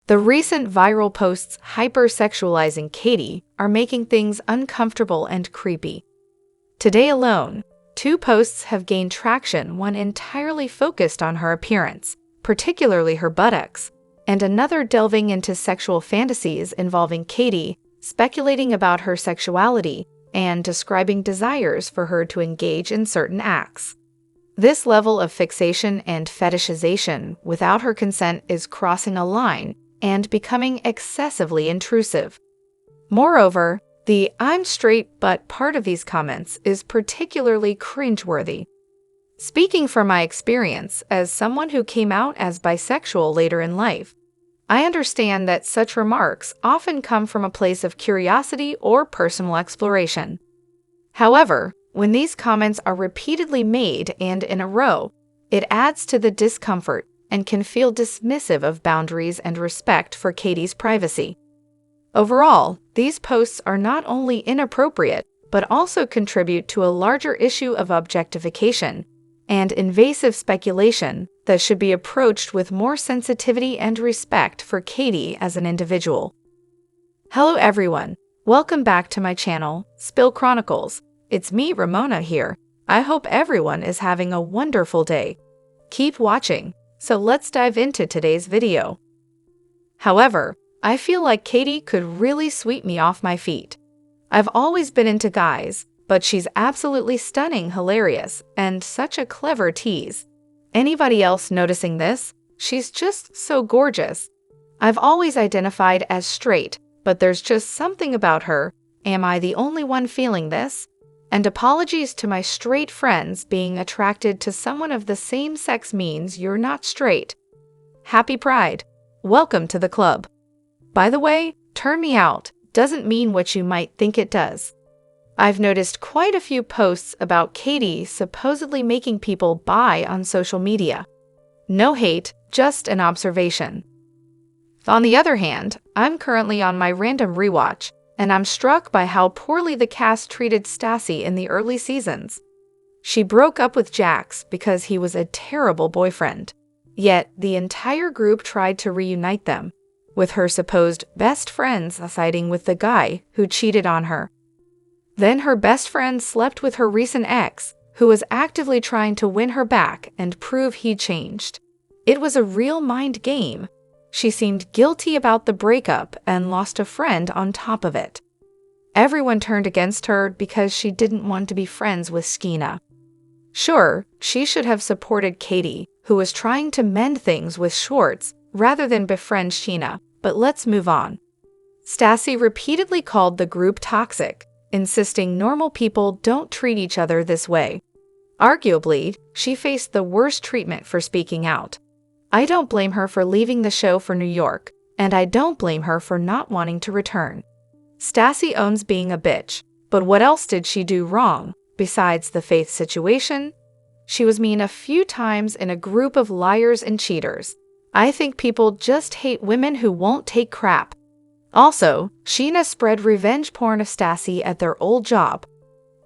The recent viral posts hypersexualizing Katie are making things uncomfortable and creepy. Today alone, 2 posts have gained traction, one entirely focused on her appearance, particularly her buttocks, and another delving into sexual fantasies involving Katie, speculating about her sexuality, and describing desires for her to engage in certain acts. This level of fixation and fetishization without her consent is crossing a line and becoming excessively intrusive. Moreover, the "I'm straight but" part of these comments is particularly cringeworthy. Speaking from my experience as someone who came out as bisexual later in life, I understand that such remarks often come from a place of curiosity or personal exploration. However, when these comments are repeatedly made and in a row, it adds to the discomfort and can feel dismissive of boundaries and respect for Katie's privacy. Overall, these posts are not only inappropriate, but also contribute to a larger issue of objectification and invasive speculation that should be approached with more sensitivity and respect for Katie as an individual. Hello everyone, welcome back to my channel, Spill Chronicles. It's me, Ramona here. I hope everyone is having a wonderful day. Keep watching, so let's dive into today's video. However, I feel like Katie could really sweep me off my feet. I've always been into guys, but she's absolutely stunning, hilarious, and such a clever tease. Anybody else noticing this? She's just so gorgeous. I've always identified as straight, but there's just something about her. Am I the only one feeling this? And apologies to my straight friends, being attracted to someone of the same sex means you're not straight. Happy Pride. Welcome to the club. By the way, turn me out doesn't mean what you might think it does. I've noticed quite a few posts about Katie supposedly making people bi on social media. No hate, just an observation. On the other hand, I'm currently on my random rewatch, and I'm struck by how poorly the cast treated Stassi in the early seasons. She broke up with Jax because he was a terrible boyfriend. Yet, the entire group tried to reunite them, with her supposed best friends siding with the guy who cheated on her. Then her best friend slept with her recent ex, who was actively trying to win her back and prove he changed. It was a real mind game. She seemed guilty about the breakup and lost a friend on top of it. Everyone turned against her because she didn't want to be friends with Scheana. Sure, she should have supported Katie, who was trying to mend things with Schwartz rather than befriend Scheana, but let's move on. Stassi repeatedly called the group toxic, insisting normal people don't treat each other this way. Arguably, she faced the worst treatment for speaking out. I don't blame her for leaving the show for New York, and I don't blame her for not wanting to return. Stassi owns being a bitch, but what else did she do wrong, besides the Faith situation? She was mean a few times in a group of liars and cheaters. I think people just hate women who won't take crap. Also, Scheana spread revenge porn of Stassi at their old job.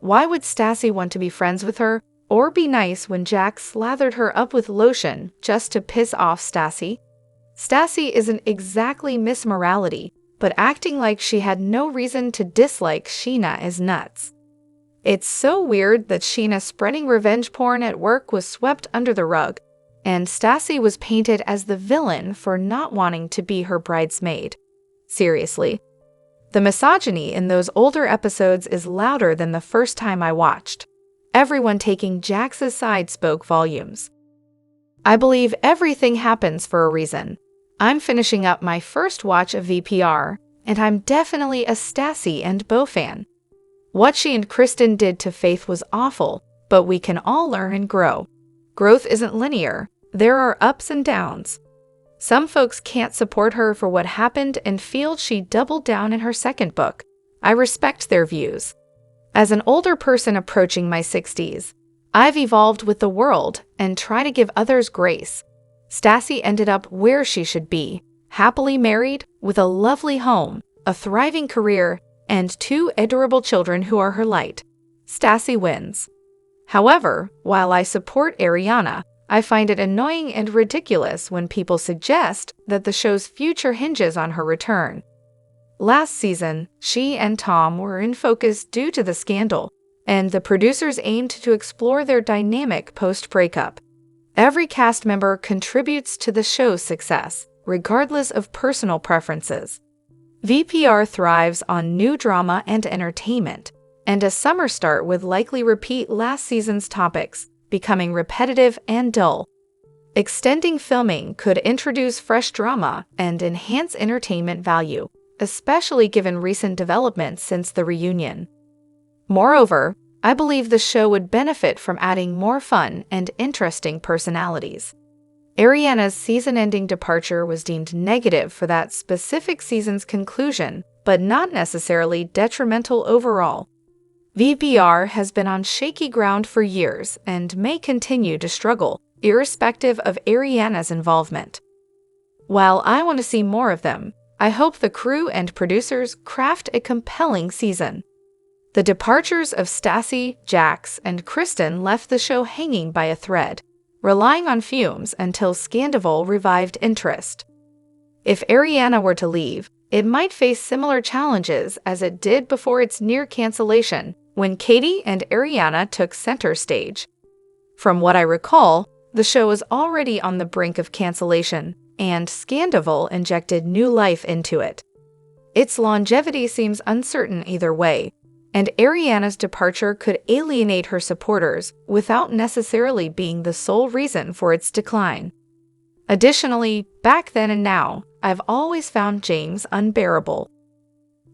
Why would Stassi want to be friends with her or be nice when Jax slathered her up with lotion just to piss off Stassi? Stassi isn't exactly Miss Morality, but acting like she had no reason to dislike Scheana is nuts. It's so weird that Scheana spreading revenge porn at work was swept under the rug, and Stassi was painted as the villain for not wanting to be her bridesmaid. Seriously. The misogyny in those older episodes is louder than the first time I watched. Everyone taking Jax's side spoke volumes. I believe everything happens for a reason. I'm finishing up my first watch of VPR, and I'm definitely a Stassi and Beau fan. What she and Kristen did to Faith was awful, but we can all learn and grow. Growth isn't linear. There are ups and downs. Some folks can't support her for what happened and feel she doubled down in her second book. I respect their views. As an older person approaching my 60s, I've evolved with the world and try to give others grace. Stassi ended up where she should be, happily married, with a lovely home, a thriving career, and 2 adorable children who are her light. Stassi wins. However, while I support Ariana, I find it annoying and ridiculous when people suggest that the show's future hinges on her return. Last season, she and Tom were in focus due to the scandal, and the producers aimed to explore their dynamic post-breakup. Every cast member contributes to the show's success, regardless of personal preferences. VPR thrives on new drama and entertainment, and a summer start would likely repeat last season's topics, becoming repetitive and dull. Extending filming could introduce fresh drama and enhance entertainment value, especially given recent developments since the reunion. Moreover, I believe the show would benefit from adding more fun and interesting personalities. Ariana's season-ending departure was deemed negative for that specific season's conclusion, but not necessarily detrimental overall. VPR has been on shaky ground for years and may continue to struggle, irrespective of Ariana's involvement. While I want to see more of them, I hope the crew and producers craft a compelling season. The departures of Stassi, Jax, and Kristen left the show hanging by a thread, relying on fumes until Scandal revived interest. If Ariana were to leave, it might face similar challenges as it did before its near cancellation, when Katie and Ariana took center stage. From what I recall, the show was already on the brink of cancellation, and Scandal injected new life into it. Its longevity seems uncertain either way, and Ariana's departure could alienate her supporters without necessarily being the sole reason for its decline. Additionally, back then and now, I've always found James unbearable.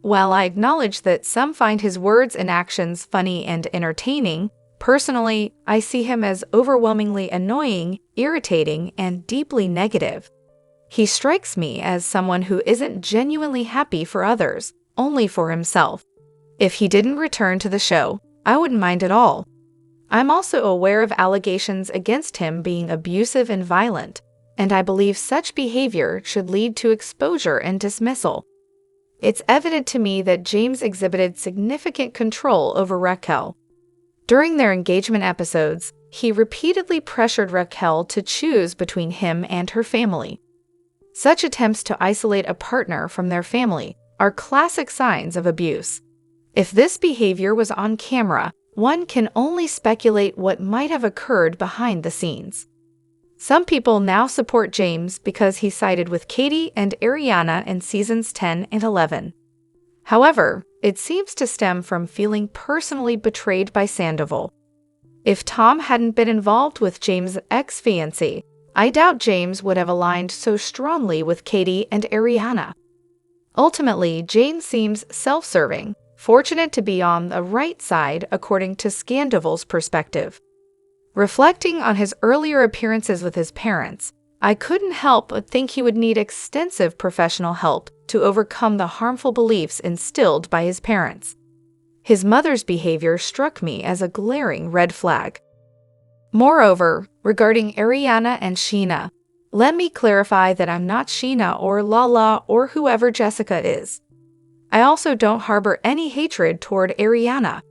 While I acknowledge that some find his words and actions funny and entertaining, personally, I see him as overwhelmingly annoying, irritating, and deeply negative. He strikes me as someone who isn't genuinely happy for others, only for himself. If he didn't return to the show, I wouldn't mind at all. I'm also aware of allegations against him being abusive and violent, and I believe such behavior should lead to exposure and dismissal. It's evident to me that James exhibited significant control over Raquel. During their engagement episodes, he repeatedly pressured Raquel to choose between him and her family. Such attempts to isolate a partner from their family are classic signs of abuse. If this behavior was on camera, one can only speculate what might have occurred behind the scenes. Some people now support James because he sided with Katie and Ariana in seasons 10 and 11. However, it seems to stem from feeling personally betrayed by Sandoval. If Tom hadn't been involved with James' ex-fiancée, I doubt James would have aligned so strongly with Katie and Ariana. Ultimately, James seems self-serving, fortunate to be on the right side according to Scandoval's perspective. Reflecting on his earlier appearances with his parents, I couldn't help but think he would need extensive professional help to overcome the harmful beliefs instilled by his parents. His mother's behavior struck me as a glaring red flag. Moreover, regarding Ariana and Scheana, let me clarify that I'm not Scheana or Lala or whoever Jessica is. I also don't harbor any hatred toward Ariana.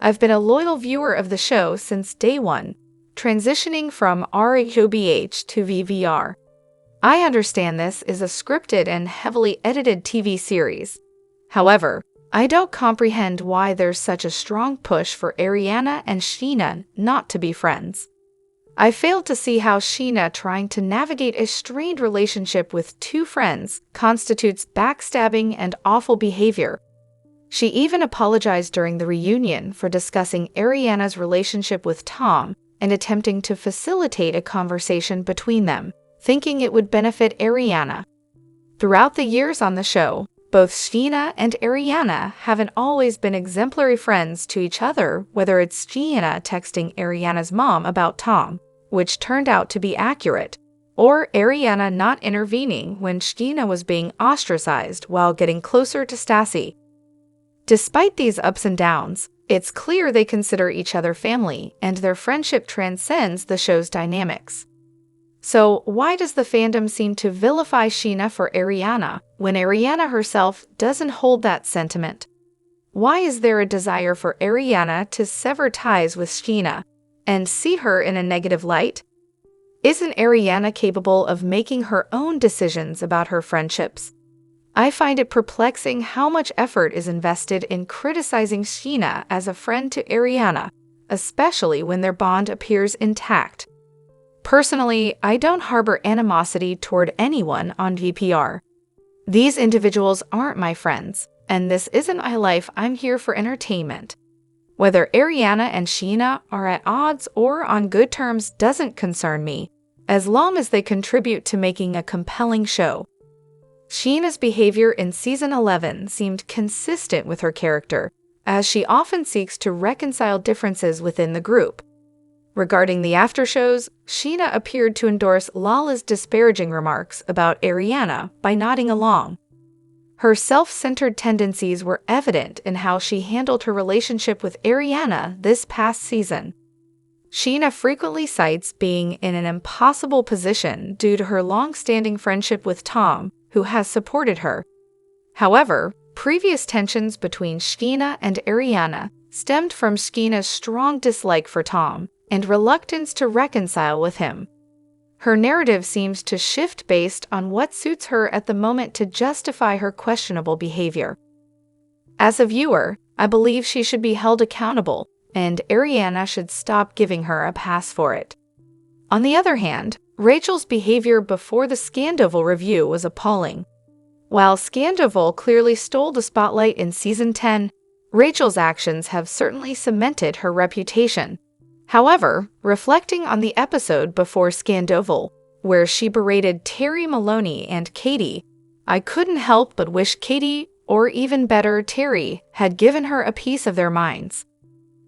I've been a loyal viewer of the show since day one, transitioning from RHOBH to VVR. I understand this is a scripted and heavily edited TV series. However, I don't comprehend why there's such a strong push for Ariana and Scheana not to be friends. I fail to see how Scheana trying to navigate a strained relationship with two friends constitutes backstabbing and awful behavior. She even apologized during the reunion for discussing Ariana's relationship with Tom and attempting to facilitate a conversation between them, thinking it would benefit Ariana. Throughout the years on the show, both Scheana and Ariana haven't always been exemplary friends to each other, whether it's Scheana texting Ariana's mom about Tom, which turned out to be accurate, or Ariana not intervening when Scheana was being ostracized while getting closer to Stassi. Despite these ups and downs, it's clear they consider each other family, and their friendship transcends the show's dynamics. So why does the fandom seem to vilify Scheana for Ariana when Ariana herself doesn't hold that sentiment? Why is there a desire for Ariana to sever ties with Scheana and see her in a negative light? Isn't Ariana capable of making her own decisions about her friendships? I find it perplexing how much effort is invested in criticizing Scheana as a friend to Ariana, especially when their bond appears intact. Personally, I don't harbor animosity toward anyone on VPR. These individuals aren't my friends, and this isn't my life. I'm here for entertainment. Whether Ariana and Scheana are at odds or on good terms doesn't concern me, as long as they contribute to making a compelling show. Scheana's behavior in Season 11 seemed consistent with her character, as she often seeks to reconcile differences within the group. Regarding the aftershows, Scheana appeared to endorse Lala's disparaging remarks about Ariana by nodding along. Her self-centered tendencies were evident in how she handled her relationship with Ariana this past season. Scheana frequently cites being in an impossible position due to her long-standing friendship with Tom, who has supported her. However, previous tensions between Scheana and Ariana stemmed from Scheana's strong dislike for Tom and reluctance to reconcile with him. Her narrative seems to shift based on what suits her at the moment to justify her questionable behavior. As a viewer, I believe she should be held accountable, and Ariana should stop giving her a pass for it. On the other hand, Rachel's behavior before the Scandoval review was appalling. While Scandoval clearly stole the spotlight in Season 10, Rachel's actions have certainly cemented her reputation. However, reflecting on the episode before Scandoval, where she berated Terry Maloney and Katie, I couldn't help but wish Katie, or even better, Terry, had given her a piece of their minds.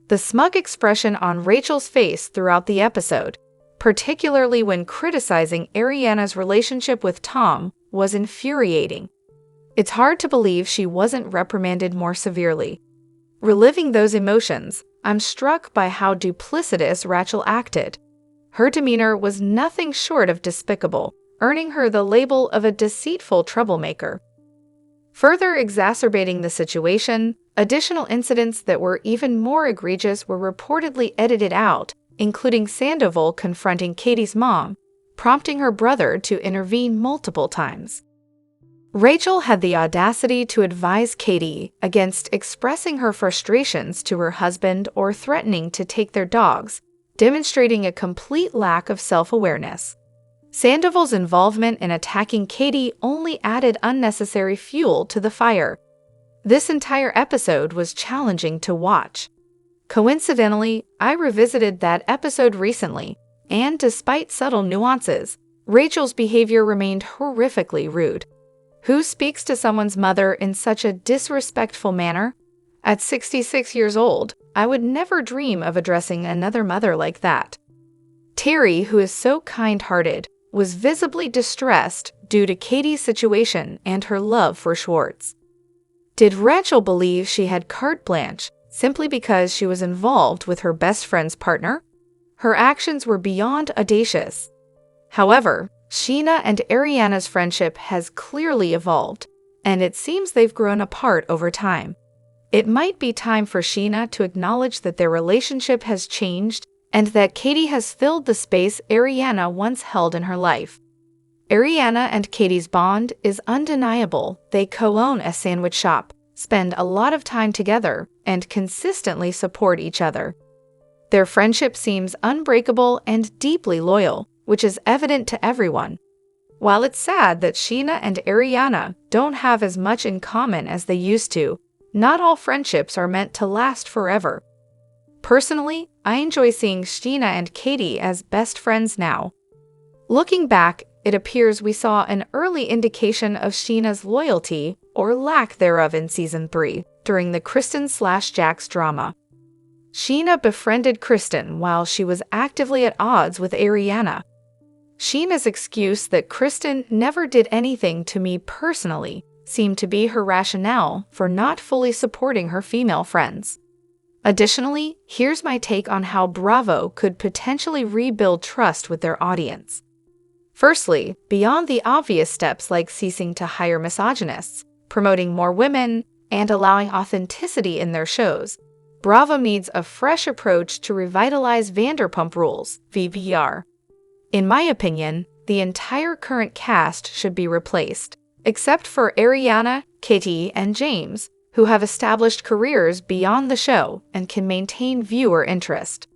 The smug expression on Rachel's face throughout the episode, particularly when criticizing Ariana's relationship with Tom, was infuriating. It's hard to believe she wasn't reprimanded more severely. Reliving those emotions, I'm struck by how duplicitous Rachel acted. Her demeanor was nothing short of despicable, earning her the label of a deceitful troublemaker. Further exacerbating the situation, additional incidents that were even more egregious were reportedly edited out, including Sandoval confronting Katie's mom, prompting her brother to intervene multiple times. Rachel had the audacity to advise Katie against expressing her frustrations to her husband or threatening to take their dogs, demonstrating a complete lack of self-awareness. Sandoval's involvement in attacking Katie only added unnecessary fuel to the fire. This entire episode was challenging to watch. Coincidentally, I revisited that episode recently, and despite subtle nuances, Rachel's behavior remained horrifically rude. Who speaks to someone's mother in such a disrespectful manner? At 66 years old, I would never dream of addressing another mother like that. Terry, who is so kind-hearted, was visibly distressed due to Katie's situation and her love for Schwartz. Did Rachel believe she had carte blanche simply because she was involved with her best friend's partner? Her actions were beyond audacious. However, Scheana and Ariana's friendship has clearly evolved, and it seems they've grown apart over time. It might be time for Scheana to acknowledge that their relationship has changed and that Katie has filled the space Ariana once held in her life. Ariana and Katie's bond is undeniable. They co-own a sandwich shop, spend a lot of time together, and consistently support each other. Their friendship seems unbreakable and deeply loyal, which is evident to everyone. While it's sad that Scheana and Ariana don't have as much in common as they used to, not all friendships are meant to last forever. Personally, I enjoy seeing Scheana and Katie as best friends now. Looking back, it appears we saw an early indication of Scheana's loyalty, or lack thereof, in Season 3, during the Kristen/Jax drama. Scheana befriended Kristen while she was actively at odds with Ariana. Scheana's excuse that Kristen never did anything to me personally seemed to be her rationale for not fully supporting her female friends. Additionally, here's my take on how Bravo could potentially rebuild trust with their audience. Firstly, beyond the obvious steps like ceasing to hire misogynists, promoting more women, and allowing authenticity in their shows, Bravo needs a fresh approach to revitalize Vanderpump Rules, VPR. In my opinion, the entire current cast should be replaced, except for Ariana, Katie, and James, who have established careers beyond the show and can maintain viewer interest.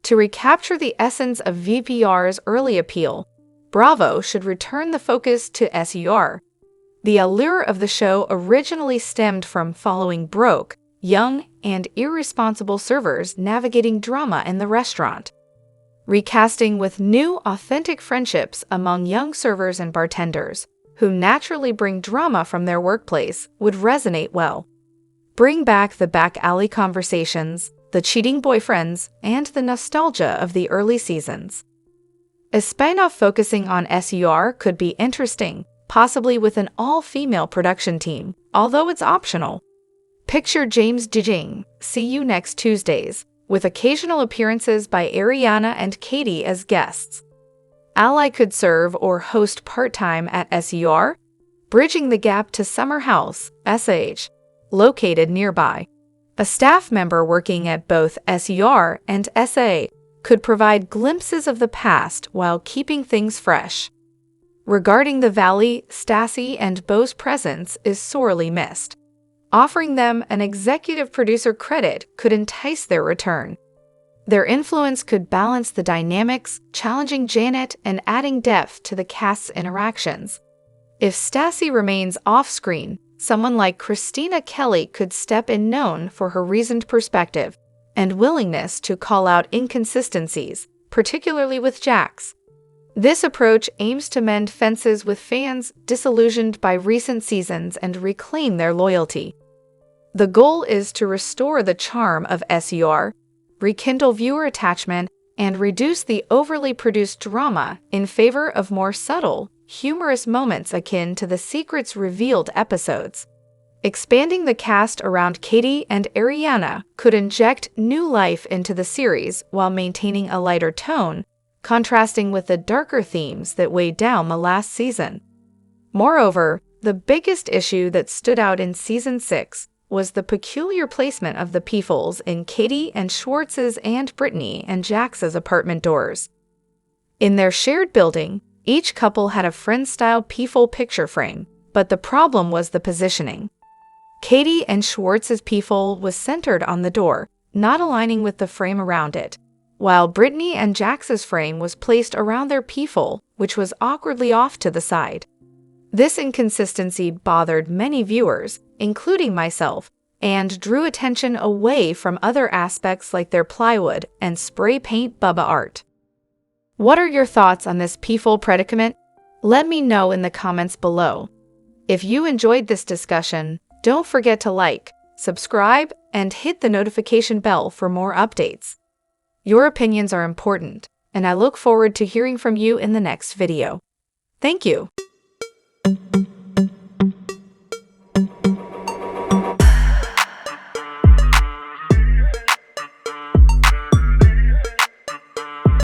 To recapture the essence of VPR's early appeal, Bravo should return the focus to SUR. The allure of the show originally stemmed from following broke, young, and irresponsible servers navigating drama in the restaurant. Recasting with new, authentic friendships among young servers and bartenders, who naturally bring drama from their workplace, would resonate well. Bring back the back alley conversations, the cheating boyfriends, and the nostalgia of the early seasons. A spin-off focusing on SUR could be interesting, possibly with an all-female production team, although it's optional. Picture James Dijing, See You Next Tuesdays, with occasional appearances by Ariana and Katie as guests. Ally could serve or host part-time at SUR, bridging the gap to Summer House, SH, located nearby. A staff member working at both SUR and SA could provide glimpses of the past while keeping things fresh. Regarding the Valley, Stassi and Beau's presence is sorely missed. Offering them an executive producer credit could entice their return. Their influence could balance the dynamics, challenging Janet and adding depth to the cast's interactions. If Stassi remains off-screen, someone like Christina Kelly could step in, known for her reasoned perspective and willingness to call out inconsistencies, particularly with Jax. This approach aims to mend fences with fans disillusioned by recent seasons and reclaim their loyalty. The goal is to restore the charm of SUR, rekindle viewer attachment, and reduce the overly produced drama in favor of more subtle, humorous moments akin to the Secrets Revealed episodes. Expanding the cast around Katie and Ariana could inject new life into the series while maintaining a lighter tone, contrasting with the darker themes that weighed down the last season. Moreover, the biggest issue that stood out in Season 6 was the peculiar placement of the peepholes in Katie and Schwartz's and Brittany and Jax's apartment doors. In their shared building, each couple had a friend-style peephole picture frame, but the problem was the positioning. Katie and Schwartz's peephole was centered on the door, not aligning with the frame around it, while Brittany and Jax's frame was placed around their peephole, which was awkwardly off to the side. This inconsistency bothered many viewers, including myself, and drew attention away from other aspects like their plywood and spray paint Bubba art. What are your thoughts on this peephole predicament? Let me know in the comments below. If you enjoyed this discussion, don't forget to like, subscribe, and hit the notification bell for more updates. Your opinions are important, and I look forward to hearing from you in the next video. Thank you.